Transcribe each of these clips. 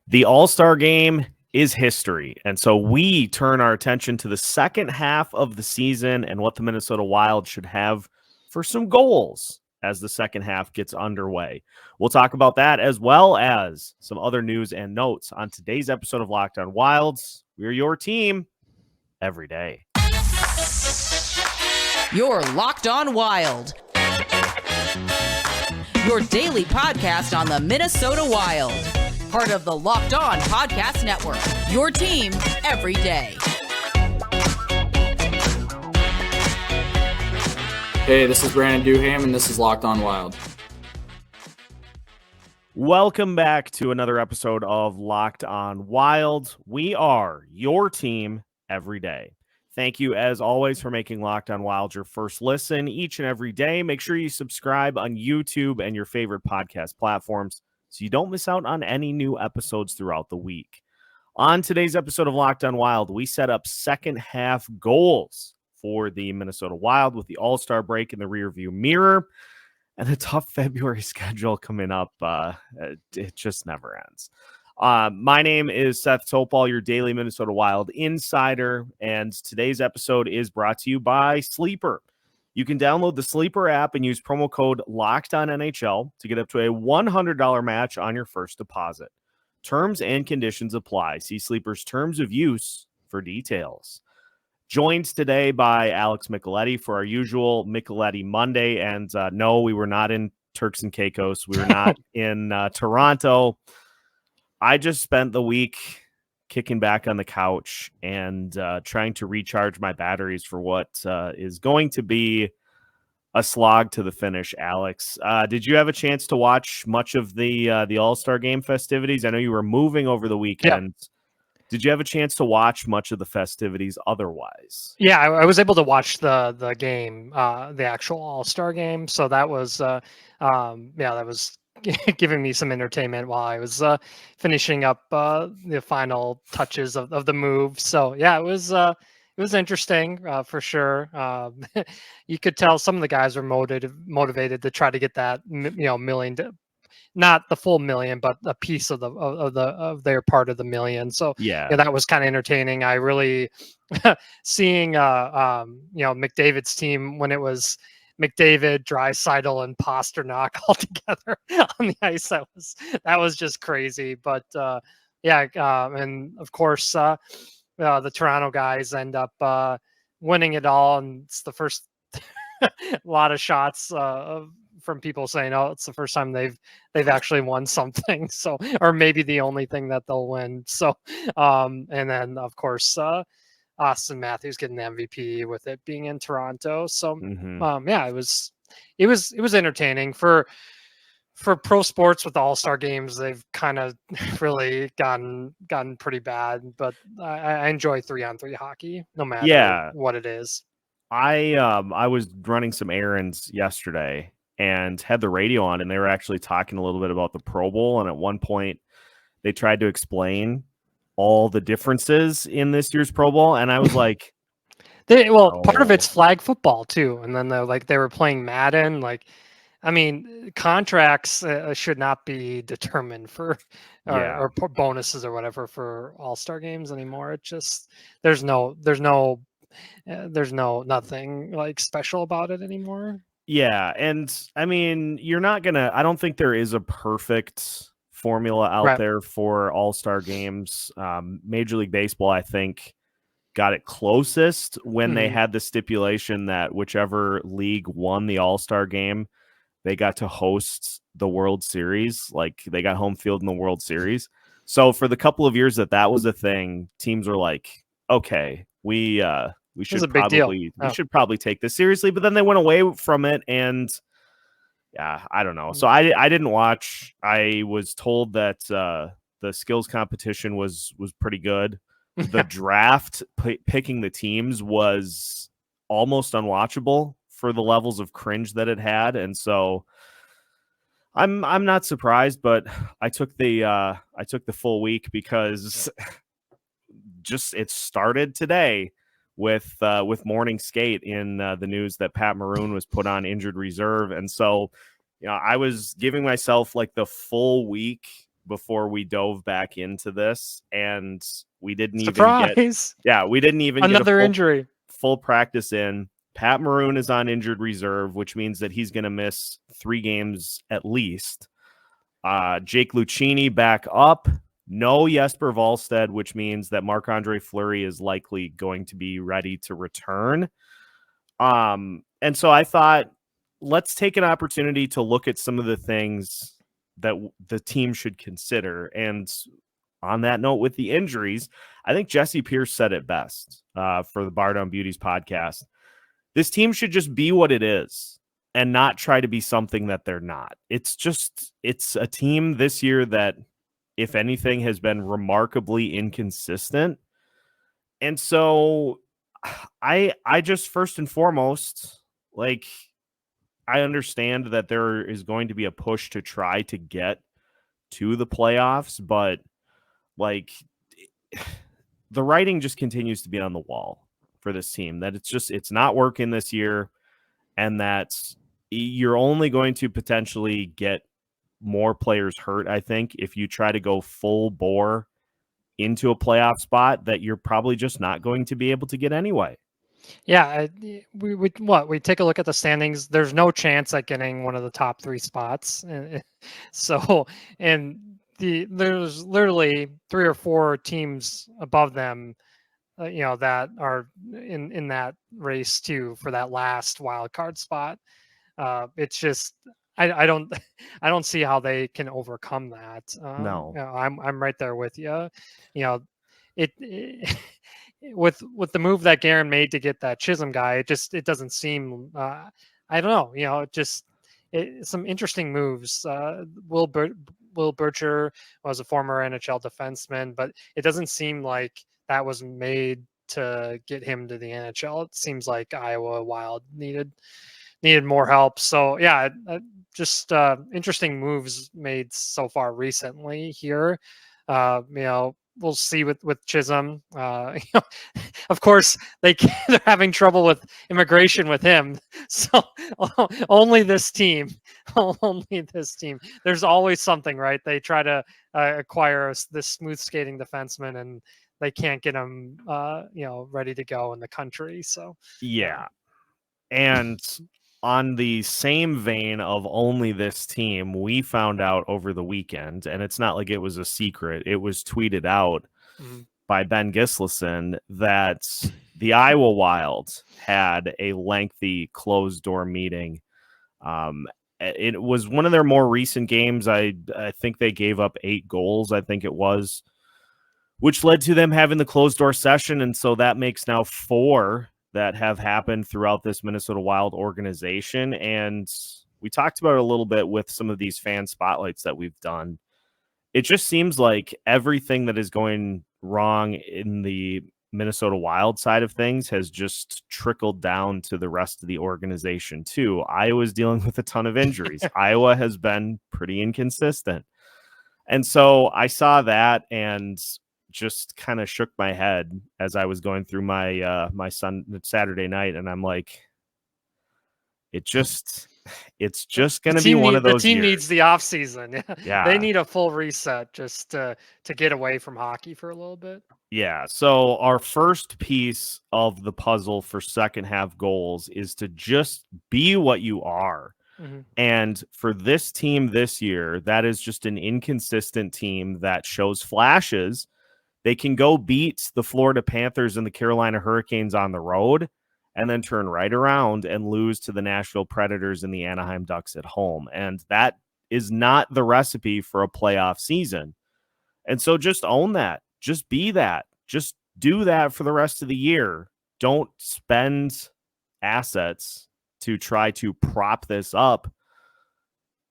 The All-Star game is history, and so we turn our attention to the second half of the season and what the Minnesota Wild should have for some goals as the second half gets underway. We'll talk about that as well as some other news and notes on today's episode of Locked On Wilds. We're your team every day. You're Locked On Wild, your daily podcast on the Minnesota Wild. Part of the Locked On Podcast Network, your team every day. Hey, this is Brandon Duham, and this is Locked On Wild. Welcome back to another episode of Locked On Wild. We are your team every day. Thank you, as always, for making Locked On Wild your first listen each and every day. Make sure you subscribe on YouTube and your favorite podcast platforms so you don't miss out on any new episodes throughout the week. On today's episode of Locked On Wild, we set up second half goals for the Minnesota Wild with the All-Star break in the rearview mirror and a tough February schedule coming up. It just never ends. My name is Seth Topal, your daily Minnesota Wild insider, and today's episode is brought to you by Sleeper. You can download the Sleeper app and use promo code LOCKEDONNHL to get up to a $100 match on your first deposit. Terms and conditions apply. See Sleeper's terms of use for details. Joined today by Alex Micheletti for our usual Micheletti Monday. And no, we were not in Turks and Caicos. We were not in Toronto. I just spent the week kicking back on the couch and trying to recharge my batteries for what is going to be a slog to the finish. Alex, did you have a chance to watch much of the All-Star game festivities? I know you were moving over the weekend. Yeah. Did you have a chance to watch much of the festivities otherwise? Yeah, I was able to watch the game, the actual All-Star game. So that was, that was giving me some entertainment while I was finishing up the final touches of the move. So yeah, it was interesting for sure. You could tell some of the guys were motivated to try to get that million, not the full million, but a piece of their part of the million. So yeah, that was kind of entertaining. I really seeing McDavid's team when it was McDavid, Draisaitl, and Pasternak all together on the ice. That was just crazy. But and of course the Toronto guys end up winning it all, and it's the first a lot of shots from people saying, "Oh, it's the first time they've actually won something." So, or maybe the only thing that they'll win. So, and then of course Austin Matthews getting the MVP with it being in Toronto. So it was entertaining for pro sports with the All-Star games. They've kind of really gotten pretty bad, but I enjoy 3-on-3 hockey no matter what it is. I was running some errands yesterday and had the radio on, and they were actually talking a little bit about the Pro Bowl. And at one point they tried to explain all the differences in this year's Pro Bowl, and I was like, part of it's flag football too, and then they were playing Madden. Contracts should not be determined for or bonuses or whatever for All-Star games anymore. It just there's nothing like special about it anymore. Yeah, and I don't think there is a perfect formula out there for All-Star games. Major League Baseball, I think, got it closest when they had the stipulation that whichever league won the All-Star game, they got to host the World Series. Like, they got home field in the World Series. So for the couple of years that was a thing, teams were like, okay, we should probably take this seriously. But then they went away from it, and yeah, I don't know. So I didn't watch. I was told that the skills competition was pretty good. The draft picking the teams was almost unwatchable for the levels of cringe that it had, and so I'm not surprised. But I took the full week because just it started today with morning skate in the news that Pat Maroon was put on injured reserve. And so, I was giving myself like the full week before we dove back into this, and we didn't Surprise! we didn't even Another get injury. full practice in. Pat Maroon is on injured reserve, which means that he's going to miss 3 games at least. Jake Lucchini back up. No Jesper Wallstedt, which means that Marc-Andre Fleury is likely going to be ready to return. And so I thought, let's take an opportunity to look at some of the things that the team should consider. And on that note, with the injuries, I think Jesse Pierce said it best for the Bar Down Beauties podcast. This team should just be what it is and not try to be something that they're not. It's a team this year that, if anything, has been remarkably inconsistent. And so I just, first and foremost, like, I understand that there is going to be a push to try to get to the playoffs, but like, the writing just continues to be on the wall for this team, that it's not working this year, and that you're only going to potentially get more players hurt, I think, if you try to go full bore into a playoff spot that you're probably just not going to be able to get anyway. Yeah, we take a look at the standings. There's no chance at getting one of the top 3 spots. So, and there's literally 3 or 4 teams above them, that are in that race too for that last wild card spot. It's just I don't I don't see how they can overcome that. No. I'm right there with you. It with the move that Guerin made to get that Chisholm guy, it doesn't seem. I don't know. Some interesting moves. Will Bircher was a former NHL defenseman, but it doesn't seem like that was made to get him to the NHL. It seems like Iowa Wild needed more help. So yeah, just interesting moves made so far recently here. We'll see with Chisholm. Of course, they're having trouble with immigration with him. So only this team. There's always something, right? They try to acquire this smooth skating defenseman, and they can't get him, ready to go in the country. So yeah. And on the same vein of only this team, we found out over the weekend, and it's not like it was a secret, it was tweeted out by Ben Gislason, that the Iowa Wild had a lengthy closed door meeting. It was one of their more recent games. I think they gave up 8 goals, I think it was, which led to them having the closed door session. And so that makes now 4 that have happened throughout this Minnesota Wild organization. And we talked about it a little bit with some of these fan spotlights that we've done. It just seems like everything that is going wrong in the Minnesota Wild side of things has just trickled down to the rest of the organization too. Iowa's dealing with a ton of injuries. Iowa has been pretty inconsistent. And so I saw that and just kind of shook my head as I was going through my Saturday night, and I'm like, it's just going to be one of those. The team years. needs the off season. Yeah, they need a full reset just to get away from hockey for a little bit. Yeah. So our first piece of the puzzle for second half goals is to just be what you are. Mm-hmm. And for this team this year, that is just an inconsistent team that shows flashes. They can go beat the Florida Panthers and the Carolina Hurricanes on the road and then turn right around and lose to the Nashville Predators and the Anaheim Ducks at home. And that is not the recipe for a playoff season. And so just own that. Just be that. Just do that for the rest of the year. Don't spend assets to try to prop this up.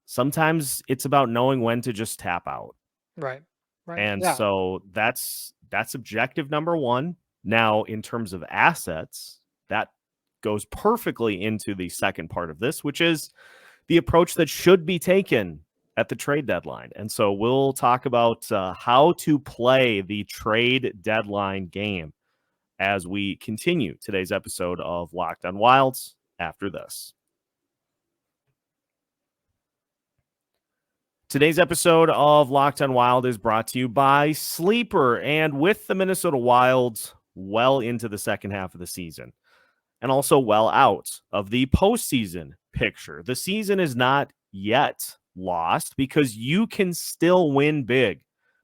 Sometimes it's about knowing when to just tap out. Right. And so that's objective number 1. Now, in terms of assets, that goes perfectly into the second part of this, which is the approach that should be taken at the trade deadline. And so we'll talk about how to play the trade deadline game as we continue today's episode of Locked on Wilds after this. Today's episode of Locked on Wild is brought to you by Sleeper, and with the Minnesota Wild well into the second half of the season and also well out of the postseason picture. The season is not yet lost because you can still win big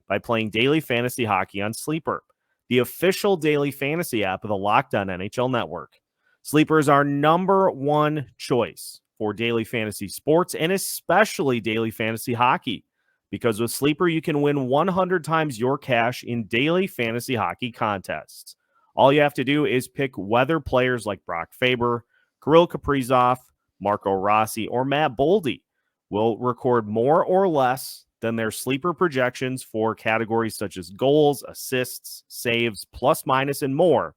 by playing daily fantasy hockey on Sleeper, the official daily fantasy app of the Locked on NHL Network. Sleeper is our number one choice for daily fantasy sports and especially daily fantasy hockey, because with Sleeper, you can win 100 times your cash in daily fantasy hockey contests. All you have to do is pick whether players like Faber, Kirill Kaprizov, Rossi, or Matt Boldy will record more or less than their Sleeper projections for categories such as goals, assists, saves, plus, minus, and more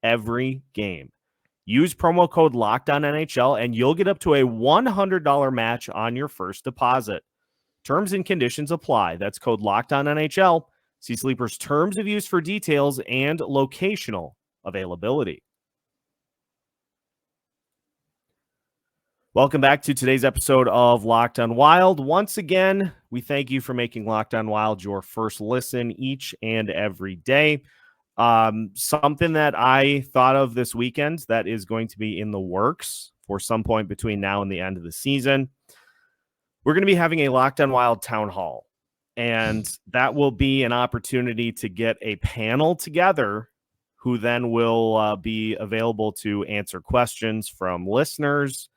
every game. Use promo code LOCKEDONNHL and you'll get up to a $100 match on your first deposit. Terms and conditions apply. That's code LOCKEDONNHL. See Sleeper's terms of use for details and locational availability. Welcome back to today's episode of Locked on Wild. Once again, we thank you for making Locked on Wild your first listen each and every day. Something that I thought of this weekend that is going to be in the works for some point between now and the end of the season. We're going to be having a Locked on Wild town hall, and that will be an opportunity to get a panel together who then will be available to answer questions from listeners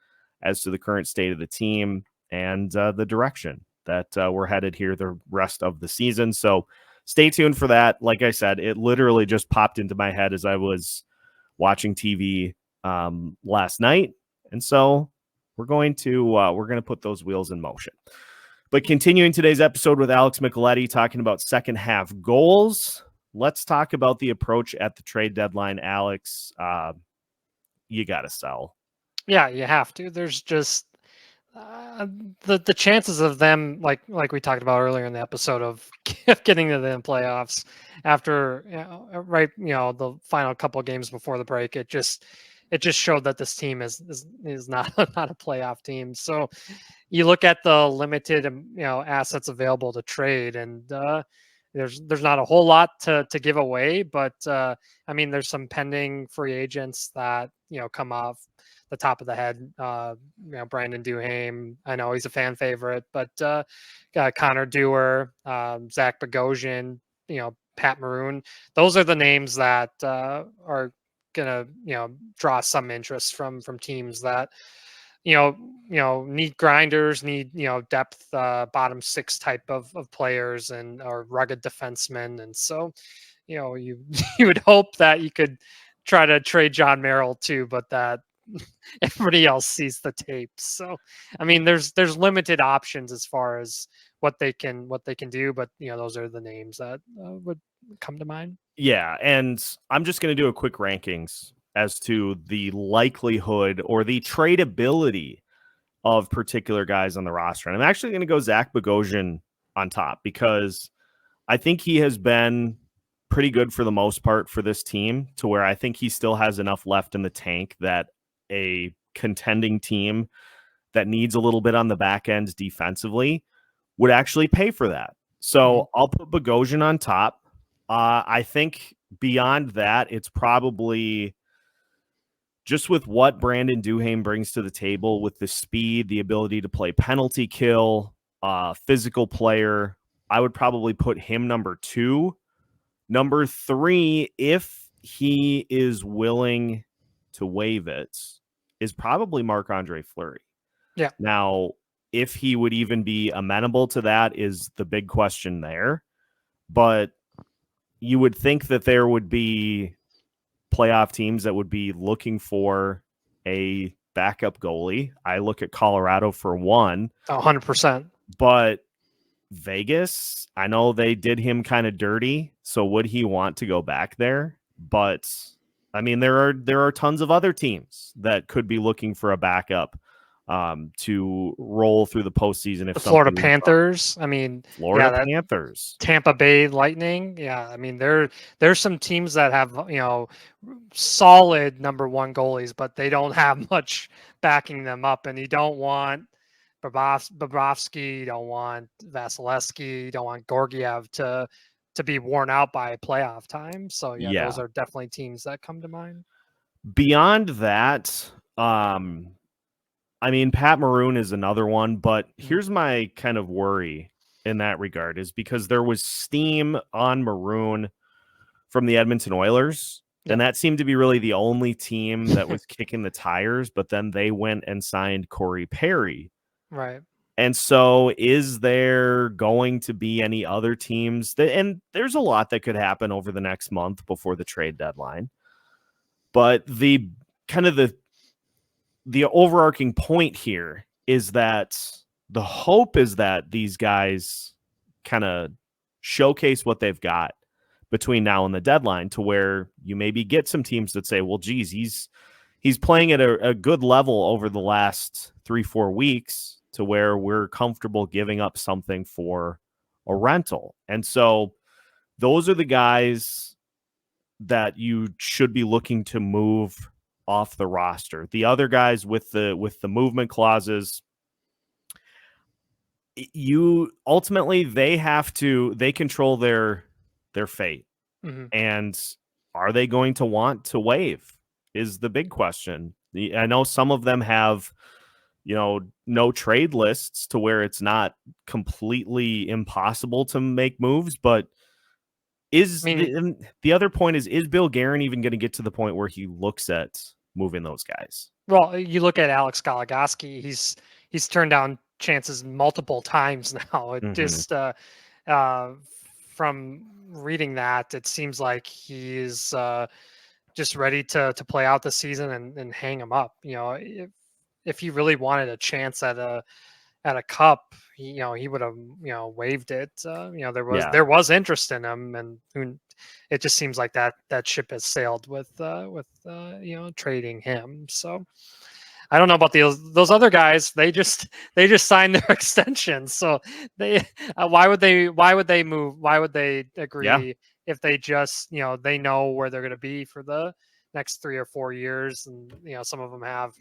as to the current state of the team and the direction that we're headed here the rest of the season. So stay tuned for that. Like I said, it literally just popped into my head as I was watching TV last night. And so we're going to put those wheels in motion. But continuing today's episode with Alex Micheletti talking about second half goals, let's talk about the approach at the trade deadline. Alex, you got to sell. Yeah, you have to. There's just the chances of them, like we talked about earlier in the episode, of getting to the playoffs after the final couple of games before the break. It just showed that this team is not not a playoff team. So you look at the limited assets available to trade, and there's not a whole lot to give away, but I mean, there's some pending free agents that come off the top of the head. Brandon Duhaime, I know he's a fan favorite, but Connor Dewar, Zach Bogosian, Pat Maroon, those are the names that are gonna draw some interest from teams that need grinders, need depth, bottom six type of players, and or rugged defensemen. And so you would hope that you could try to trade John Merrill too, but that everybody else sees the tapes. So I mean, there's limited options as far as what they can do, but those are the names that would come to mind. Yeah, and I'm just going to do a quick rankings as to the likelihood or the tradability of particular guys on the roster. And I'm actually going to go Zach Bogosian on top, because I think he has been pretty good for the most part for this team, to where I think he still has enough left in the tank that a contending team that needs a little bit on the back end defensively would actually pay for that. So I'll put Bogosian on top. I think beyond that, it's probably just with what Brandon Duhaime brings to the table, with the speed, the ability to play penalty kill, physical player, I would probably put him number 2. Number 3, if he is willing to waive it, is probably Marc-Andre Fleury. Yeah. Now, if he would even be amenable to that is the big question there. But you would think that there would be playoff teams that would be looking for a backup goalie. I look at Colorado for one. 100%. But Vegas, I know they did him kind of dirty. So would he want to go back there? But I mean, there are tons of other teams that could be looking for a backup to roll through the postseason. If the Florida Panthers, I mean, Florida Panthers, Tampa Bay Lightning. Yeah, I mean, there's some teams that have solid number 1 goalies, but they don't have much backing them up, and you don't want Bobrovsky, you don't want Vasilevsky, you don't want Georgiev to be worn out by playoff time. So yeah, those are definitely teams that come to mind. Beyond that, I mean, Pat Maroon is another one, but here's my kind of worry in that regard is because there was steam on Maroon from the Edmonton Oilers, and that seemed to be really the only team that was kicking the tires, but then they went and signed Corey Perry. Right. And so is there going to be any other teams that, and there's a lot that could happen over the next month before the trade deadline, but the kind of the overarching point here is that the hope is that these guys kind of showcase what they've got between now and the deadline to where you maybe get some teams that say, well, geez, he's playing at a good level over the last 3-4 weeks to where we're comfortable giving up something for a rental. And so those are the guys that you should be looking to move off the roster. The other guys with the movement clauses, you ultimately they control their fate. And are they going to want to waive is the big question. I know some of them have, no trade lists to where it's not completely impossible to make moves, but the other point is Bill Guerin even going to get to the point where he looks at moving those guys? Well, you look at Alex Goligoski, he's turned down chances multiple times now. It just from reading that, it seems like he's just ready to play out the season and hang him up. If he really wanted a chance at a cup, he would have waived it. There was interest in him, and it just seems like that ship has sailed with trading him. So I don't know about those other guys. They just signed their extensions. So they why would they move? Why would they agree if they just they know where they're going to be for the next 3 or 4 years, and some of them have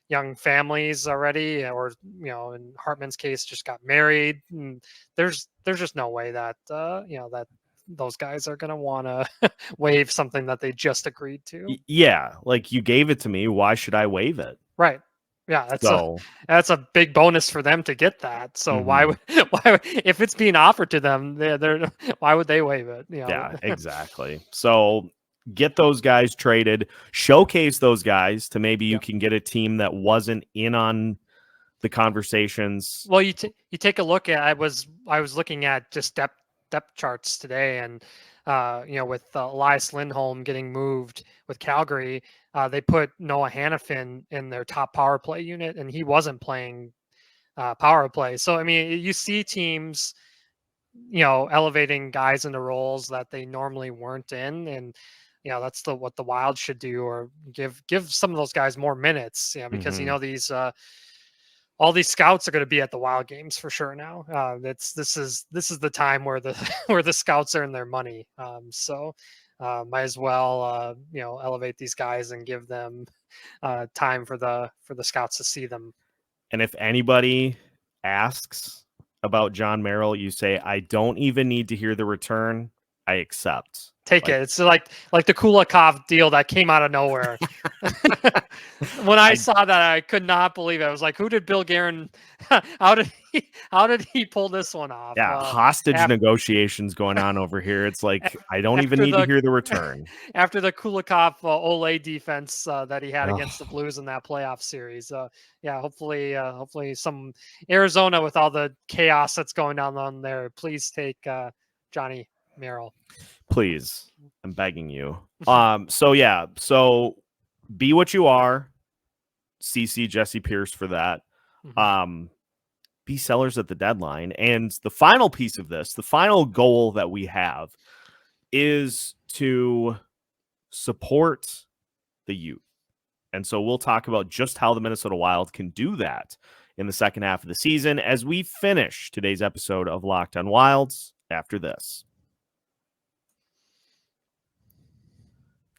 young families already, or in Hartman's case just got married, and there's just no way that that those guys are going to want to waive something that they just agreed to. Yeah, like, you gave it to me, why should I waive it? Right. Yeah, that's a big bonus for them to get that. So why would if it's being offered to them, they're why would they waive it? Yeah, exactly. So get those guys traded, showcase those guys to maybe you can get a team that wasn't in on the conversations. Well, you take a look at I was looking at just depth charts today, and with Elias Lindholm getting moved with Calgary, they put Noah Hannafin in their top power play unit, and he wasn't playing power play. So I mean, you see teams elevating guys into roles that they normally weren't in, and that's what the Wild should do, or give some of those guys more minutes, because these all these scouts are going to be at the Wild games for sure now. This is the time where the scouts earn their money. So might as well elevate these guys and give them time for the scouts to see them. And if anybody asks about John Merrill, you say, I don't even need to hear the return. I accept. Take it. It's like the Kulikov deal that came out of nowhere. When I saw that, I could not believe it. I was like, who did Bill Guerin? How did he pull this one off? Yeah, hostage negotiations going on over here. It's like, I don't even need to hear the return. After the Kulikov Ole defense that he had against the Blues in that playoff series. Hopefully some Arizona, with all the chaos that's going on there, please take Johnny Merrill. Please, I'm begging you. So be what you are. CC Jesse Pierce for that. Be sellers at the deadline. And the final piece of this, the final goal that we have, is to support the youth. And so we'll talk about just how the Minnesota Wild can do that in the second half of the season as we finish today's episode of Locked on Wilds after this.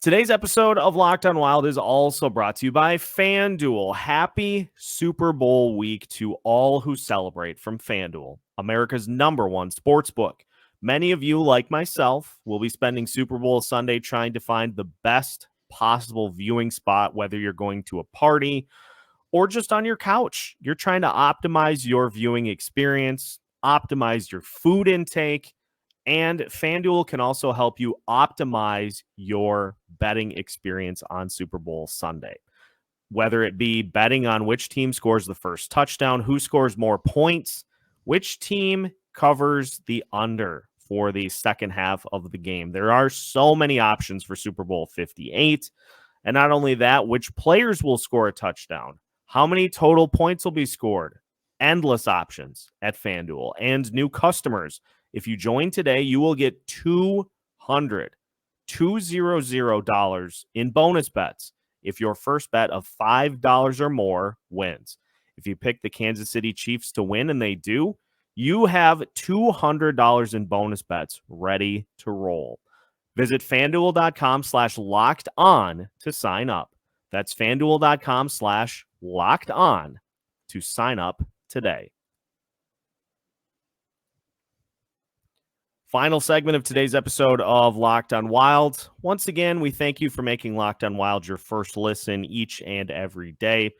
Today's episode of Locked on Wild is also brought to you by FanDuel. Happy Super Bowl week to all who celebrate from FanDuel, America's #1 sportsbook. Many of you, like myself, will be spending Super Bowl Sunday trying to find the best possible viewing spot, whether you're going to a party or just on your couch. You're trying to optimize your viewing experience, optimize your food intake, and FanDuel can also help you optimize your betting experience on Super Bowl Sunday. Whether it be betting on which team scores the first touchdown, who scores more points, which team covers the under for the second half of the game. There are so many options for Super Bowl 58. And not only that, which players will score a touchdown, how many total points will be scored. Endless options at FanDuel. And new customers, if you join today, you will get $200 in bonus bets if your first bet of $5 or more wins. If you pick the Kansas City Chiefs to win, and they do, you have $200 in bonus bets ready to roll. Visit FanDuel.com/locked-on to sign up. That's FanDuel.com/locked-on to sign up today. Final segment of today's episode of Locked on Wild. Once again, we thank you for making Locked on Wild your first listen each and every day.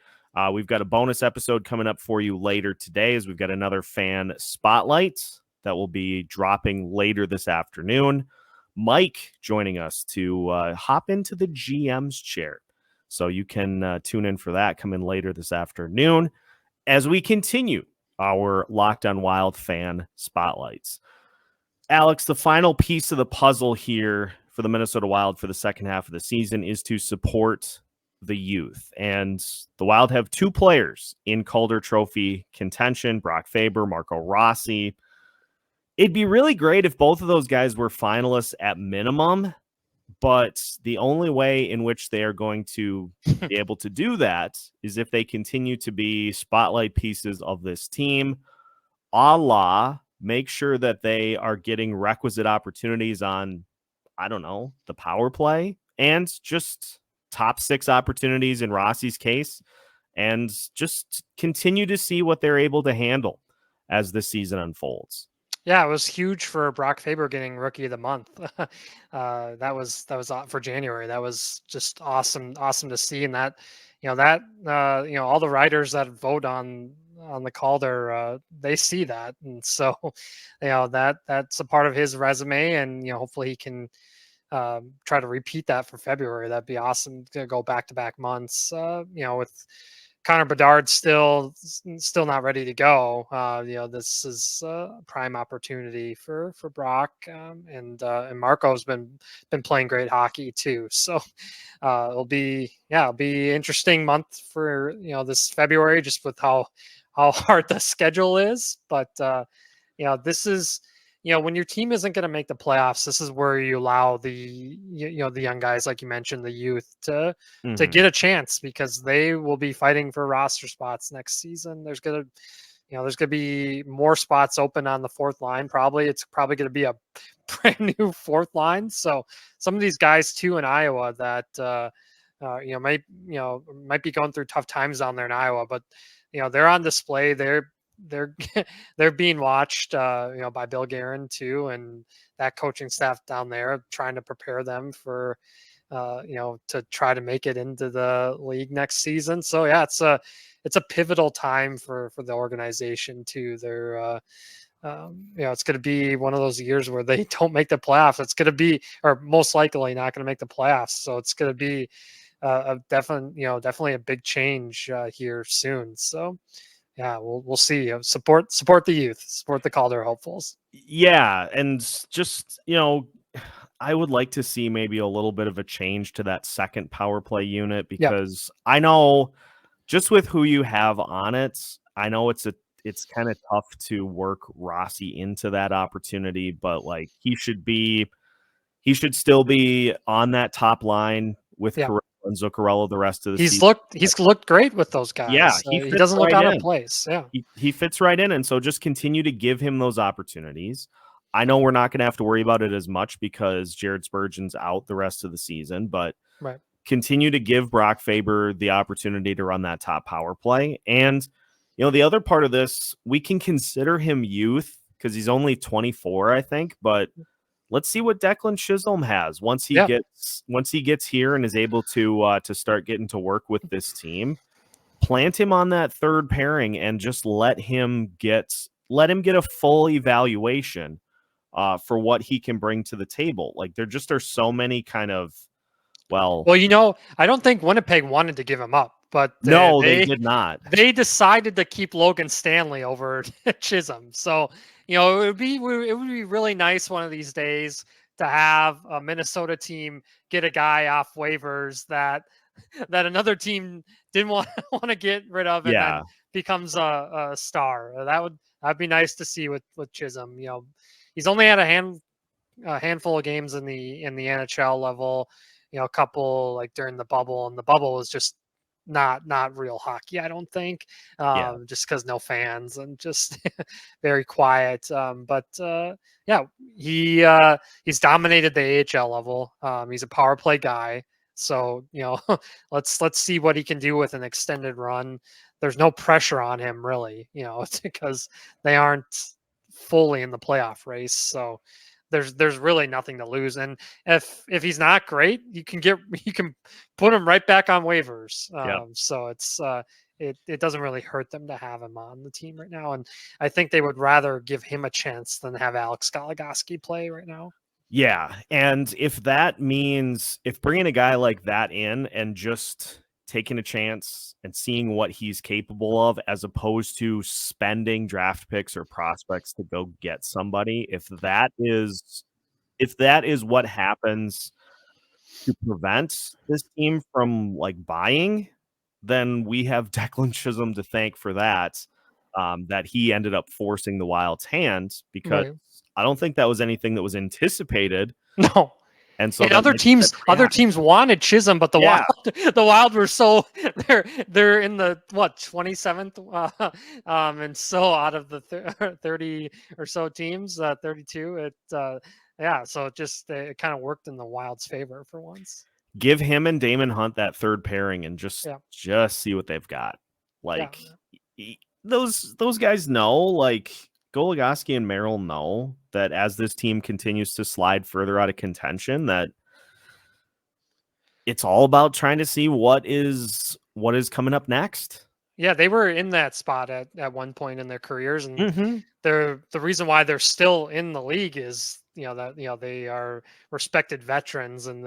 We've got a bonus episode coming up for you later today, as we've got another fan spotlight that will be dropping later this afternoon. Mike joining us to hop into the GM's chair. So you can tune in for that coming later this afternoon as we continue our Locked on Wild fan spotlights. Alex, the final piece of the puzzle here for the Minnesota Wild for the second half of the season is to support the youth. And the Wild have two players in Calder Trophy contention, Brock Faber, Rossi. It'd be really great if both of those guys were finalists at minimum, but the only way in which they are going to be able to do that is if they continue to be spotlight pieces of this team, a la make sure that they are getting requisite opportunities on, I don't know, the power play, and just top 6 opportunities in Rossi's case, and just continue to see what they're able to handle as the season unfolds. Yeah, it was huge for Brock Faber getting Rookie of the Month. That was for January. That was just awesome to see. And that, all the writers that vote on the Calder, they see that, and so that's a part of his resume, and hopefully he can try to repeat that for February. That'd be awesome to go back-to-back months. With Connor Bedard still not ready to go. This is a prime opportunity for Brock, and Marco's been playing great hockey too. So it'll be interesting month for this February, just with how hard the schedule is. But this is when your team isn't going to make the playoffs, this is where you allow the the young guys, like you mentioned, the youth, to get a chance, because they will be fighting for roster spots next season. There's gonna be more spots open on the fourth line. It's probably going to be a brand new fourth line. So some of these guys too in Iowa that might be going through tough times down there in Iowa, but they're on display. They're being watched by Bill Guerin too, and that coaching staff down there, trying to prepare them for to try to make it into the league next season. So yeah, it's a pivotal time for the organization too. They're it's going to be one of those years where they don't make the playoffs. It's going to be, or most likely not going to make the playoffs. So it's going to be definitely a big change here soon. So yeah, we'll see. Support the youth, support the Calder hopefuls. Yeah, and just I would like to see maybe a little bit of a change to that second power play unit, because I know just with who you have on it, I know it's kind of tough to work Rossi into that opportunity, but like he should still be on that top line with Kirill and Zuccarello the rest of the season. He's looked great with those guys. Yeah, he doesn't look out of place. Yeah, he fits right in, and so just continue to give him those opportunities. I know we're not going to have to worry about it as much because Jared Spurgeon's out the rest of the season, but Right. continue to give Brock Faber the opportunity to run that top power play. And, the other part of this, we can consider him youth because he's only 24, I think, but let's see what Declan Chisholm has once he gets here and is able to start getting to work with this team. Plant him on that third pairing and just let him get a full evaluation for what he can bring to the table. Like there just are so many kind of Well, I don't think Winnipeg wanted to give him up, but no, they did not. They decided to keep Logan Stanley over Chisholm. So, it would be really nice one of these days to have a Minnesota team get a guy off waivers that another team didn't want to get rid of and then becomes a star. That'd be nice to see with Chisholm. He's only had a handful of games in the NHL level. A couple like during the bubble, and the bubble was just not real hockey, I don't think. Just because no fans and just very quiet. He's dominated the AHL level. He's a power play guy. So, let's see what he can do with an extended run. There's no pressure on him really, because they aren't fully in the playoff race. So there's really nothing to lose. And if he's not great, you can put him right back on waivers. So it's it doesn't really hurt them to have him on the team right now. And I think they would rather give him a chance than have Alex Goligoski play right now. Yeah. And if that means bringing a guy like that in and just taking a chance and seeing what he's capable of, as opposed to spending draft picks or prospects to go get somebody, if that is what happens to prevent this team from like buying, then we have Declan Chisholm to thank for that. That he ended up forcing the Wild's hand, because I don't think that was anything that was anticipated. No. And so other teams wanted Chisholm, but the Wild were so they're in the 27th, and so out of the 30 or so teams, 32. So it kind of worked in the Wild's favor for once. Give him and Daemon Hunt that third pairing and just see what they've got. Like those guys know, like Goligoski and Merrill know that as this team continues to slide further out of contention, that it's all about trying to see what is coming up next. Yeah, they were in that spot at one point in their careers, and the reason why they're still in the league is they are respected veterans, and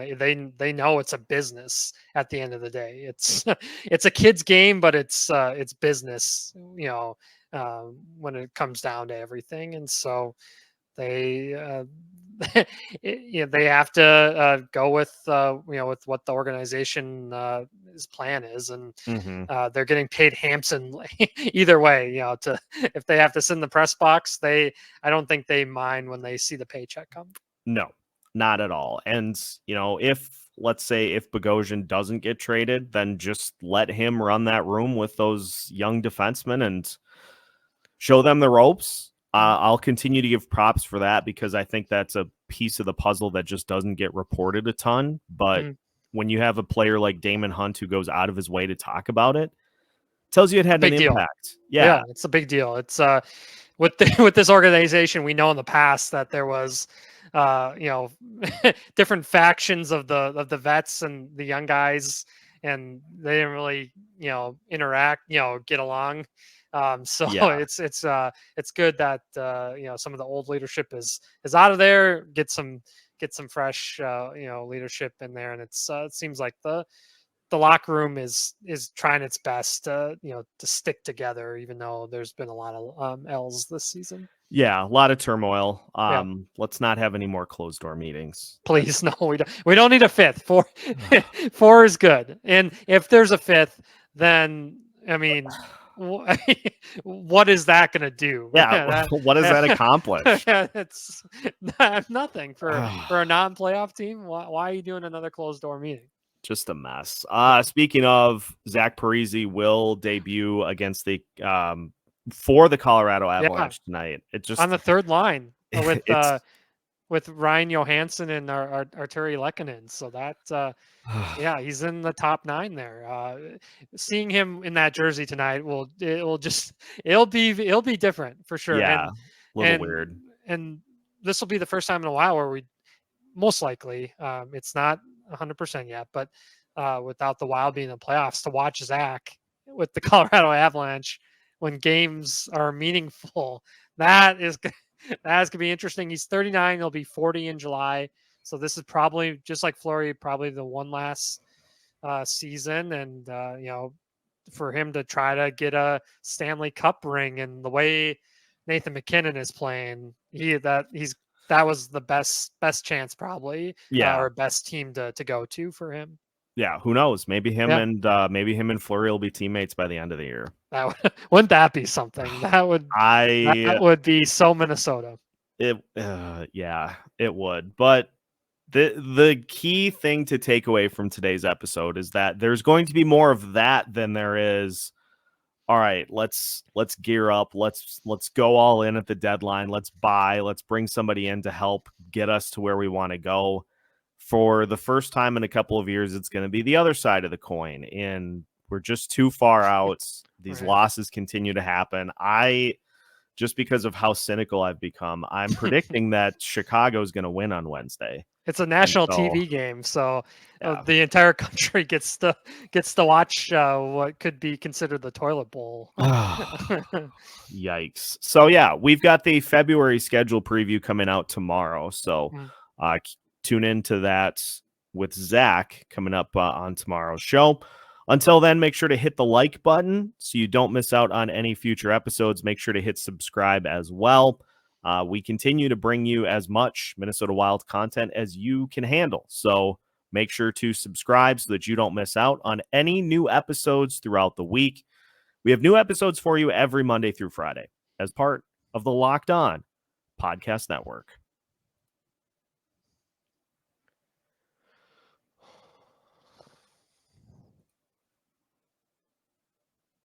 they know it's a business at the end of the day. It's a kid's game, but it's business. When it comes down to everything, and so they they have to go with with what the organization his plan is, and they're getting paid handsomely either way. If they have to sit in the press box, I don't think they mind when they see the paycheck come. No, not at all. And let's say if Bogosian doesn't get traded, then just let him run that room with those young defensemen and show them the ropes. I'll continue to give props for that, because I think that's a piece of the puzzle that just doesn't get reported a ton. But when you have a player like Daemon Hunt who goes out of his way to talk about it, tells you it had an impact. Yeah, it's a big deal. It's with this organization, we know in the past that there was different factions of the vets and the young guys, and they didn't really interact, get along. It's good that some of the old leadership is out of there. Get some fresh leadership in there, and it seems like the locker room is trying its best to stick together, even though there's been a lot of L's this season. Yeah, a lot of turmoil. Let's not have any more closed door meetings. Please, no, we don't need a fifth. Four is good, and if there's a fifth, then I mean. What is that going to do? Yeah, what does that accomplish? It's nothing for a non-playoff team. Why are you doing another closed door meeting? Just a mess. Speaking of, Zach Parise will debut against for the Colorado Avalanche tonight. It just on the third line. with It's with Ryan Johansson and our Arturi Lehkonen. So that yeah, he's in the top 9 there. Seeing him in that jersey tonight it'll be different for sure. yeah, a little And weird. and this will be the first time in a while where we most likely it's not 100% yet, but without the Wild being in the playoffs, to watch Zach with the Colorado Avalanche when games are meaningful, that is going to be interesting. He's 39. He'll be 40 in July. So this is probably, just like Fleury, probably the one last season. And, for him to try to get a Stanley Cup ring, and the way Nathan McKinnon is playing, that was the best chance probably, Yeah. or best team to go to for him. Yeah, who knows? Maybe him Yeah. and Fleury will be teammates by the end of the year. Wouldn't that be something? That would be so Minnesota. Yeah, it would. But the key thing to take away from today's episode is that there's going to be more of that than there is, all right, let's gear up, let's go all in at the deadline, let's bring somebody in to help get us to where we want to go. For the first time in a couple of years, it's going to be the other side of the coin, and we're just too far out. These Right. losses continue to happen. Just because of how cynical I've become, I'm predicting that Chicago is going to win on Wednesday. It's a national TV game, so yeah. the entire country gets to watch what could be considered the toilet bowl. Yikes. So yeah, we've got the February schedule preview coming out tomorrow. So tune into that with Zach coming up on tomorrow's show. Until then, make sure to hit the like button so you don't miss out on any future episodes. Make sure to hit subscribe as well. We continue to bring you as much Minnesota Wild content as you can handle. So make sure to subscribe so that you don't miss out on any new episodes throughout the week. We have new episodes for you every Monday through Friday as part of the Locked On Podcast Network.